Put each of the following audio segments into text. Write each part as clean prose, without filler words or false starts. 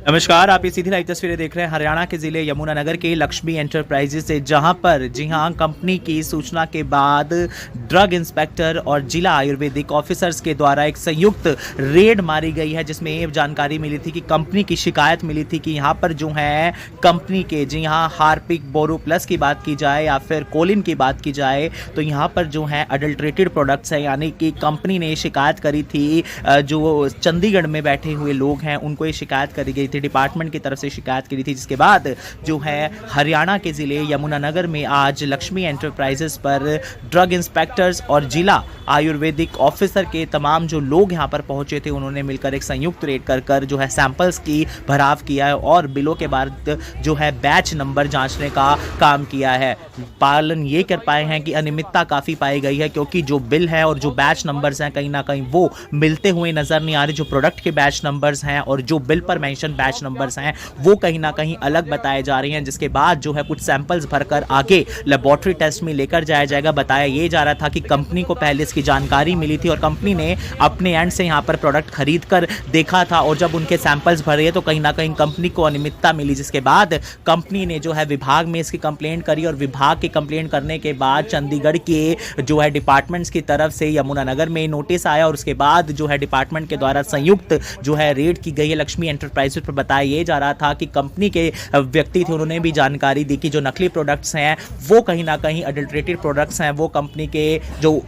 नमस्कार, आप ये सीधी लाइव तस्वीरें देख रहे हैं हरियाणा के जिले यमुनानगर के लक्ष्मी एंटरप्राइजेज से, जहां पर जी हां कंपनी की सूचना के बाद ड्रग इंस्पेक्टर और जिला आयुर्वेदिक ऑफिसर्स के द्वारा एक संयुक्त रेड मारी गई है, जिसमें ये जानकारी मिली थी कि कंपनी की शिकायत मिली थी कि यहां पर जो है कंपनी के जी हां हार्पिक बोरो प्लस की बात की जाए या फिर कोलिन की बात की जाए तो यहां पर जो है अडल्ट्रेटेड प्रोडक्ट्स है, यानी कि कंपनी ने शिकायत करी थी। जो चंडीगढ़ में बैठे हुए लोग हैं उनको ये शिकायत करी गई थी, डिपार्टमेंट की तरफ से शिकायत करी थी, जिसके बाद जो है हरियाणा के जिले यमुनानगर में आज लक्ष्मी एंटरप्राइजेस पर ड्रग इंस्पेक्टर्स और जिला आयुर्वेदिक ऑफिसर के तमाम जो लोग यहां पर पहुंचे थे उन्होंने मिलकर एक संयुक्त रेड कर जो है सैंपल्स की भराव किया है और बिलों के बाद जो है बैच नंबर जांचने का काम किया है। पालन ये कर पाए हैं कि अनियमितता काफ़ी पाई गई है, क्योंकि जो बिल है और जो बैच नंबर्स हैं कहीं ना कहीं वो मिलते हुए नज़र नहीं आ रहे। जो प्रोडक्ट के बैच नंबर्स हैं और जो बिल पर मेंशन बैच नंबर्स हैं वो कहीं ना कहीं अलग बताए जा रहे हैं, जिसके बाद जो है कुछ सैंपल्स भरकर आगे लेबोरेटरी टेस्ट में लेकर जाया जाएगा। बताया ये जा रहा था कि कंपनी को पहले इसकी जानकारी मिली थी और कंपनी ने अपने एंड से यहाँ पर प्रोडक्ट खरीद कर देखा था, और जब उनके सैंपल्स भरे तो कहीं ना कहीं कंपनी को अनियमितता मिली, जिसके बाद कंपनी ने जो है विभाग में इसकी कंप्लेंट करी और विभाग की कंप्लेंट करने के बाद चंडीगढ़ के जो है डिपार्टमेंट्स की तरफ से यमुनानगर में नोटिस आया और उसके बाद जो है डिपार्टमेंट के द्वारा संयुक्त जो है रेड की गई है लक्ष्मी एंटरप्राइजेस पर। बताया ये जा रहा था कि कंपनी के व्यक्ति थे, उन्होंने भी जानकारी दी कि जो नकली प्रोडक्ट्स हैं वो कहीं ना कहीं अडल्ट्रेटेड प्रोडक्ट्स हैं, वो कंपनी के जो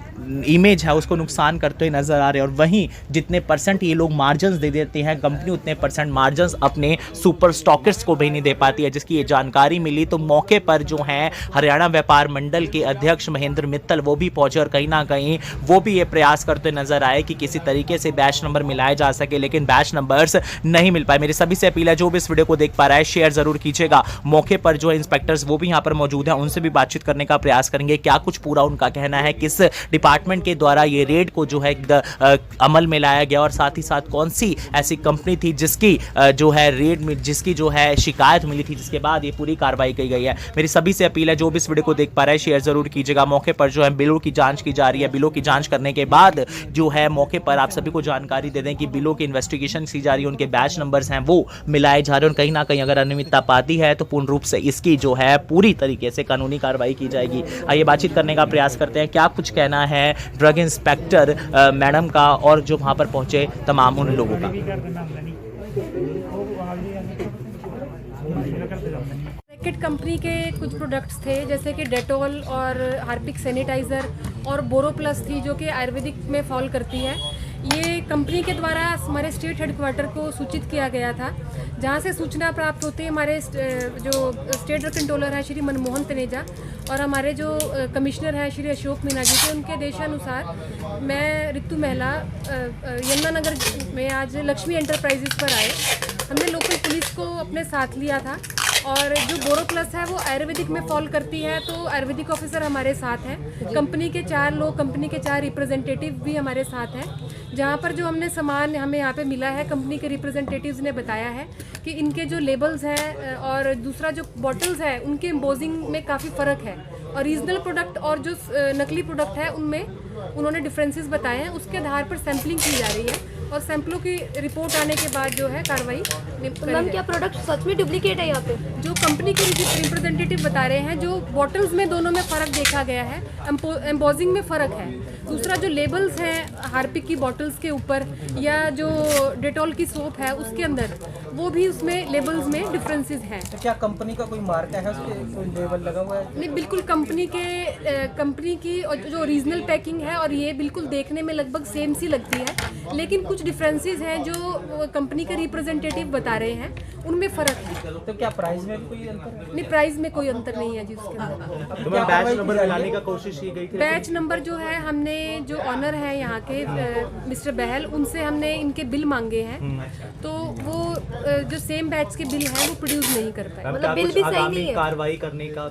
इमेज है उसको नुकसान करते हुए नजर आ रहे हैं, और वहीं जितने परसेंट ये लोग मार्जिन्स दे देते हैं कंपनी उतने परसेंट मार्जिन्स अपने सुपर स्टॉकिस्ट को भी नहीं दे पाती है। जिसकी ये जानकारी मिली तो मौके पर जो है हरियाणा व्यापार मंडल के अध्यक्ष महेंद्र मित्तल वो भी पहुंचे और कहीं ना कहीं वो भी ये प्रयास करते नजर आए कि किसी तरीके से बैच नंबर मिलाए जा सके, लेकिन बैच नंबर्स नहीं मिल पाए। मेरी सभी से अपील है जो भी इस वीडियो को देख पा रहा है शेयर जरूर कीजिएगा। मौके पर जो है इंस्पेक्टर्स वो भी यहाँ पर मौजूद हैं, उनसे भी बातचीत करने का प्रयास करेंगे, क्या कुछ पूरा उनका कहना है, किस डिपार्टमेंट के द्वारा ये रेड को जो है अमल में लाया गया और साथ ही साथ कौन सी ऐसी कंपनी थी जिसकी जो है रेड में जिसकी जो है शिकायत मिली थी, जिसके बाद ये पूरी कार्रवाई की गई है। मेरी सभी से अपील है जो भी इस वीडियो को देख पा रहा है शेयर जरूर कीजिएगा। मौके पर जो है बिलों की जांच की जा रही है, बिलों की जांच करने के बाद जो है मौके पर आप सभी को जानकारी दे दें कि बिलों की इन्वेस्टिगेशन की जा रही है, उनके बैच नंबर्स हैं वो मिलाए जा रहे हैं, और कहीं ना कहीं अगर अनियमितता पाती है तो पूर्ण रूप से इसकी जो है पूरी तरीके से कानूनी कार्रवाई की जाएगी। आइए बातचीत करने का प्रयास करते हैं, क्या कुछ कहना है ड्रग इंस्पेक्टर मैडम का और जो वहां पर पहुंचे तमाम उन लोगों का। कंपनी के कुछ प्रोडक्ट्स थे जैसे कि डेटॉल और हार्पिक सैनिटाइज़र और बोरो प्लस थी जो कि आयुर्वेदिक में फॉल करती है। ये कंपनी के द्वारा हमारे स्टेट हेडक्वार्टर को सूचित किया गया था, जहां से सूचना प्राप्त होते ही हमारे जो स्टेट ड्रग कंट्रोलर है श्री मनमोहन तनेजा और हमारे जो कमिश्नर हैं श्री अशोक मीना जी के उनके देशानुसार मैं ऋतु महिला यमुनानगर में आज लक्ष्मी एंटरप्राइजेस पर आए। हमने लोकल पुलिस को अपने साथ लिया था और जो बोरो प्लस है वो आयुर्वेदिक में फॉल करती है, तो आयुर्वेदिक ऑफिसर हमारे साथ हैं। कंपनी के 4 लोग, कंपनी के 4 रिप्रेजेंटेटिव भी हमारे साथ हैं। जहाँ पर जो हमने सामान हमें यहाँ पे मिला है, कंपनी के रिप्रेजेंटेटिव्स ने बताया है कि इनके जो लेबल्स हैं और दूसरा जो बॉटल्स है उनके एम्बोजिंग में काफ़ी फ़र्क है, और रीजनल प्रोडक्ट और जो नकली प्रोडक्ट है उनमें उन्होंने डिफरेंसेस बताए हैं। उसके आधार पर सैम्पलिंग की जा रही है और सैंपलों की रिपोर्ट आने के बाद जो है कार्रवाई। मैम क्या प्रोडक्ट सच में डुप्लीकेट है यहाँ पे? जो कंपनी के रिप्रेजेंटेटिव बता रहे हैं, जो बॉटल्स में दोनों में फ़र्क देखा गया है, एम्बोजिंग में फ़र्क है। दूसरा जो लेबल्स हैं हार्पिक की बॉटल्स के ऊपर या जो डेटॉल की सोप है उसके अंदर, वो भी उसमें लेबल्स में डिफरेंसेस हैं। तो क्या कंपनी का कोई मार्क है उसके, कोई लेबल लगा हुआ है? नहीं, बिल्कुल कंपनी की जो रीजनल पैकिंग है और ये बिल्कुल देखने में लगभग सेम सी लगती है, लेकिन कुछ डिफरेंसेस हैं जो कंपनी के रिप्रेजेंटेटिव बता रहे हैं उनमें फ़र्क है। तो क्या प्राइस में भी कोई अंतर है? नहीं, प्राइस में कोई अंतर नहीं है जी उसके अंदर। तो बैच नंबर मिलाने का कोशिश की गई थी? बैच नंबर जो है हमने जो ऑनर है यहाँ के मिस्टर बहल, उनसे हमने इनके बिल मांगे हैं, तो वो जो सेम बैच के बिल हैं वो प्रोड्यूस नहीं कर पाए। मतलब बिल भी सही नहीं है। कार्रवाई करने का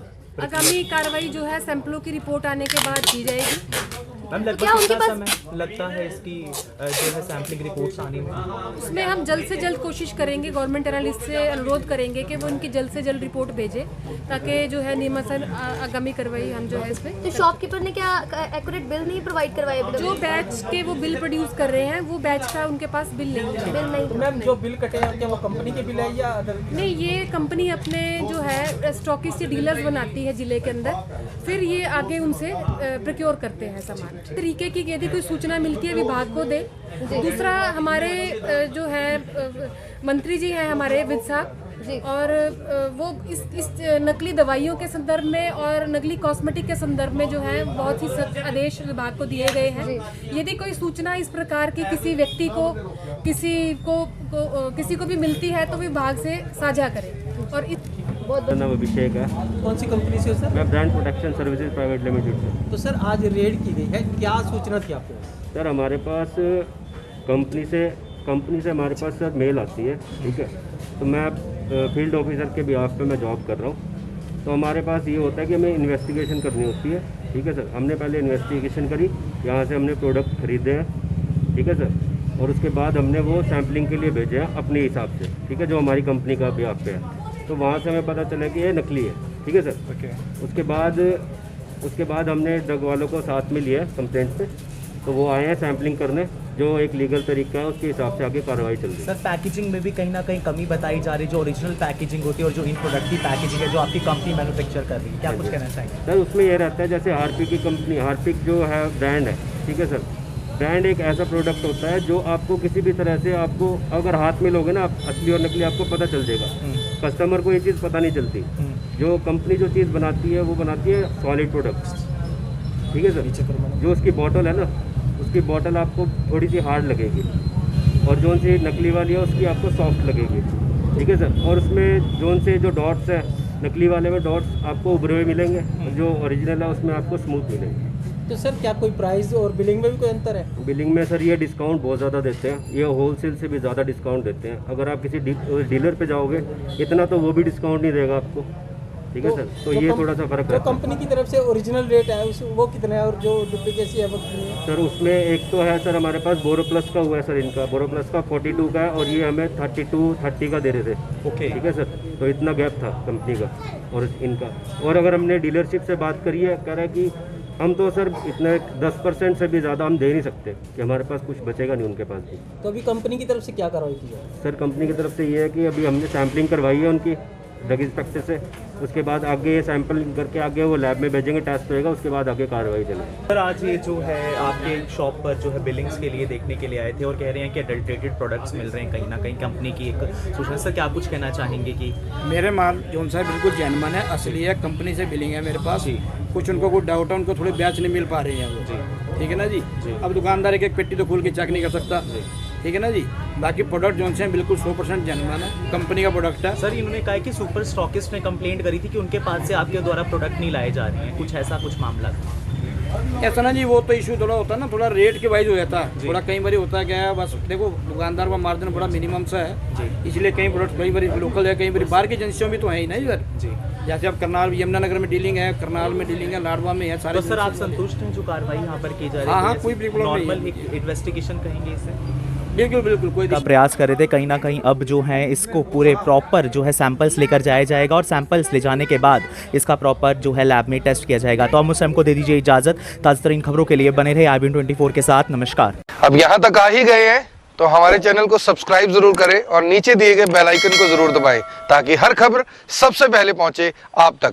आगामी कार्रवाई जो है सैंपलों की रिपोर्ट आने के बाद की जाएगी। मैम क्या लगभग उनके कितना पास समय लगता है इसकी जो है सैम्पलिंग रिपोर्ट्स आने में? उसमें हम जल्द से जल्द कोशिश करेंगे, गवर्नमेंट एनालिस्ट से अनुरोध करेंगे कि वो उनकी जल्द से जल्द रिपोर्ट भेजे, ताकि जो है नियमानुसार आगामी कार्रवाई हम जो है इस पे। तो शॉपकीपर ने क्या एक्यूरेट बिल नहीं प्रोवाइड करवाया अभी जो तक? बैच के वो बिल प्रोड्यूस कर रहे हैं, वो बैच का उनके पास बिल नहीं है। बिल नहीं। तो मैम जो बिल कटे हैं क्या वो कंपनी के बिल है या अदर? नहीं, ये कंपनी अपने जो है स्टॉकिस्ट से डीलर्स बनाती है जिले के अंदर, फिर ये आगे उनसे प्रोक्योर करते हैं सामान। तरीके की यदि कोई सूचना मिलती है विभाग को दे। दूसरा, हमारे जो है मंत्री जी हैं हमारे विद साहब, और वो इस नकली दवाइयों के संदर्भ में और नकली कॉस्मेटिक के संदर्भ में जो है बहुत ही सख्त आदेश विभाग को दिए गए हैं। यदि कोई सूचना इस प्रकार की किसी व्यक्ति को किसी को भी मिलती है तो विभाग से साझा करें। और मेरा नाम अभिषेक है। कौन सी कंपनी से हो सर? मैं brand protection services private limited से। तो सर आज रेड की गई है, क्या सूचना थी आपको? सर हमारे पास कंपनी से हमारे पास सर मेल आती है, ठीक है। तो मैं फील्ड ऑफिसर के बिहाफ पे मैं जॉब कर रहा हूँ। तो हमारे पास ये होता है कि हमें इन्वेस्टिगेशन करनी होती है, ठीक है सर। हमने पहले इन्वेस्टिगेशन करी, यहाँ से हमने प्रोडक्ट खरीदे हैं, ठीक है सर। और उसके बाद हमने वो सैम्पलिंग के लिए भेजे हैं अपने हिसाब से, ठीक है, जो हमारी कंपनी का बिहाफ पे है। तो वहाँ से हमें पता चला कि ये नकली है, ठीक है सर। उसके बाद हमने ड्रग वालों को साथ में लिया कंप्लेंट पे, तो वो आए हैं सैम्पलिंग करने, जो एक लीगल तरीका है उसके हिसाब से आगे कार्रवाई चल रही है। सर पैकेजिंग में भी कहीं ना कहीं कमी बताई जा रही है, जो ओरिजिनल पैकेजिंग होती है और जो इन प्रोडक्ट की पैकेजिंग है जो आपकी कंपनी मैन्युफैक्चर कर रही है, क्या कुछ कहना चाहेंगे? सर उसमें ये रहता है, जैसे हार्पिक की कंपनी, हार्पिक जो है ब्रांड है, ठीक है सर। ब्रांड एक ऐसा प्रोडक्ट होता है जो आपको किसी भी तरह से, आपको अगर हाथ में लोगे ना आप, असली और नकली आपको पता चल जाएगा। कस्टमर को ये चीज़ पता नहीं चलती। जो कंपनी जो चीज़ बनाती है वो बनाती है सॉलिड प्रोडक्ट्स, ठीक है सर। जो उसकी बॉटल है ना, उसकी बॉटल आपको थोड़ी सी हार्ड लगेगी, और जो सी नकली वाली है उसकी आपको सॉफ्ट लगेगी, ठीक है सर। और उसमें जो डॉट्स है, नकली वाले में डॉट्स आपको उभरे हुए मिलेंगे, जो ओरिजिनल है उसमें आपको स्मूथ मिलेंगे। तो सर क्या कोई प्राइस और बिलिंग में भी कोई अंतर है? बिलिंग में सर ये डिस्काउंट बहुत ज़्यादा देते हैं, ये होलसेल से भी ज़्यादा डिस्काउंट देते हैं। अगर आप किसी डीलर पे जाओगे इतना तो वो भी डिस्काउंट नहीं देगा आपको, ठीक है सर। तो ये थोड़ा सा फर्क जो रहता है। कंपनी की तरफ से ओरिजिनल रेट है वो कितना है, और जो डुप्लीकेसी है वो कितनी है? सर उसमें एक तो है सर हमारे पास बोरो प्लस का हुआ है सर, इनका बोरो प्लस का 42 का है, और ये हमें 30 का दे रहे थे, ओके, ठीक है सर। तो इतना गैप था कंपनी का और इनका। और अगर हमने डीलरशिप से बात करी है, कह रहा है कि हम तो सर इतने 10% से भी ज़्यादा हम दे नहीं सकते, कि हमारे पास कुछ बचेगा नहीं उनके पास भी। तो अभी कंपनी की तरफ से क्या कार्रवाई की जाए? सर कंपनी की तरफ से ये है कि अभी हमने सैम्पलिंग करवाई है उनकी ड्रग इंस्पेक्टर से, उसके बाद आगे ये सैंपलिंग करके आगे वो लैब में भेजेंगे, टेस्ट होएगा, उसके बाद आगे कार्रवाई चलेगी। सर आज ये जो है आपके शॉप पर जो है बिलिंग्स के लिए देखने के लिए आए थे और कह रहे हैं कि अडल्ट्रेटेड प्रोडक्ट्स मिल रहे हैं कहीं ना कहीं, कंपनी की एक सूचना। सर क्या कुछ कहना चाहेंगे कि मेरे माल जो सा बिल्कुल जेन्युइन है, असली है, कंपनी से बिलिंग है मेरे पास। जी। कुछ उनको कोई डाउट है, उनको थोड़े ब्याज नहीं मिल पा रही है वो, जी। ठीक है ना जी। जी। अब दुकानदार एक पेटी तो खोल के चेक नहीं कर सकता, ठीक है ना जी। बाकी प्रोडक्ट जो हैं बिल्कुल 100% जेन्युइन है, कंपनी का प्रोडक्ट है। सर इन्होंने कहा कि सुपर स्टॉकिस्ट ने कंप्लेंट करी थी कि उनके पास से आपके द्वारा प्रोडक्ट नहीं लाए जा रहे हैं, कुछ ऐसा कुछ मामला था? ऐसा ना जी, वो तो इशू थोड़ा होता है ना, थोड़ा रेट के वाइज हो जाता है थोड़ा। कई बार होता है क्या है, बस देखो दुकानदार का मार्जिन बड़ा मिनिमम सा है, इसलिए कई प्रोडक्ट कई बार लोकल है, कई बार बाहर की एजेंसियों में तो है ही ना सर जी। जैसे अब करनाल यमुनानगर में डीलिंग है, करनाल में डीलिंग है, लाडवा में है, सारे। तो सर आप संतुष्ट हैं जो कार्रवाई यहाँ पर की जा रही है? हाँ, कोई प्रॉब्लम नहीं है। नॉर्मल एक इन्वेस्टिगेशन कहेंगे इसे? बिल्कुल बिल्कुल कोई का प्रयास कर रहे थे। कहीं ना कहीं अब जो है इसको पूरे प्रॉपर जो है सैंपल्स लेकर जाया जाएगा और सैंपल्स ले जाने के बाद इसका प्रॉपर जो है लैब में टेस्ट किया जाएगा। तो अब मुझसे हमको दे दीजिए इजाज़त। ताज़ा तरीन खबरों के लिए बने रहे IBN 24 के साथ। नमस्कार। अब यहाँ तक आ ही गए हैं तो हमारे चैनल को सब्सक्राइब जरूर करें और नीचे दिए गए बेल आइकन को जरूर दबाएं ताकि हर खबर सबसे पहले पहुंचे आप तक।